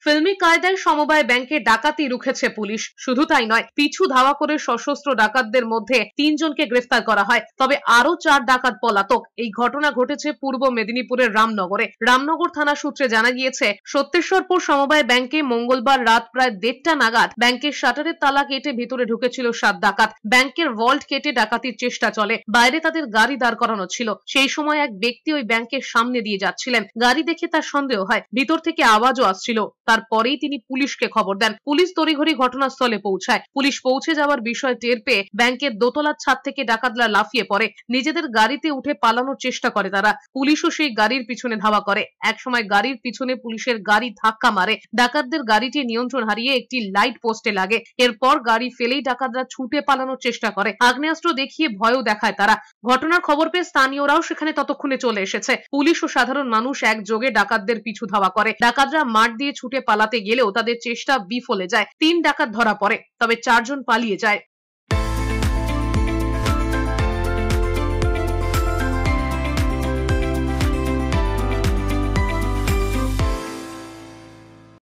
ফিল্মি কায়দায় সমবায় ব্যাংকে ডাকাতি রুখেছে পুলিশ। শুধু তাই নয়, পিছু ধাওয়া করে সশস্ত্র ডাকাতদের মধ্যে 3 জনকে গ্রেফতার করা হয়। তবে আরো 4 ডাকাত পলাতক। এই ঘটনা ঘটেছে পূর্ব মেদিনীপুরের রামনগরে। রামনগর থানা সূত্রে জানা গিয়েছে, সত্যেশ্বরপুর সমবায় ব্যাংকে মঙ্গলবার রাত প্রায় 1:30টা নাগাদ ব্যাংকের শাটারের তালা কেটে ভিতরে ঢুকেছিল 7 ডাকাত। ব্যাংকের ভল্ট কেটে ডাকাতির চেষ্টা চলে। বাইরে তাদের গাড়ি দাঁড় করানো ছিল। সেই সময় এক ব্যক্তি ওই ব্যাংকের সামনে দিয়ে যাচ্ছিলেন। গাড়ি দেখে তার সন্দেহ হয়। ভিতর থেকে আওয়াজও আসছিল। তারপরেই তিনি পুলিশকে খবর দেন। পুলিশ তড়িঘড়ি ঘটনাস্থলে পৌঁছায়। পুলিশ পৌঁছে যাওয়ার বিষয় টের পেয়ে ব্যাংকের দোতলার ছাদ থেকে ডাকাতরা লাফিয়ে পড়ে। নিজেদের গাড়িতে উঠে পালানোর চেষ্টা করে তারা। পুলিশও সেই গাড়ির পিছনে ধাওয়া করে। একসময় গাড়ির পিছনে পুলিশের গাড়ি ধাক্কা মারে। ডাকাতদের গাড়িটি নিয়ন্ত্রণ হারিয়ে একটি লাইট পোস্টে লাগে। এরপর গাড়ি ফেলেই ডাকাতরা ছুটে পালানোর চেষ্টা করে। আগ্নেয়াস্ত্র দেখিয়ে ভয়ও দেখায় তারা। ঘটনার খবর পেয়ে স্থানীয়রাও সেখানে ততক্ষণে চলে এসেছে। পুলিশ ও সাধারণ মানুষ একযোগে ডাকাতদের পিছু ধাওয়া করে। ডাকাতরা মাঠ দিয়ে ছুটে পালাতে গেলেও তাদের চেষ্টা বিফলে যায়। 3 ডাকাত ধরা পড়ে, তবে 4 জন পালিয়ে যায়।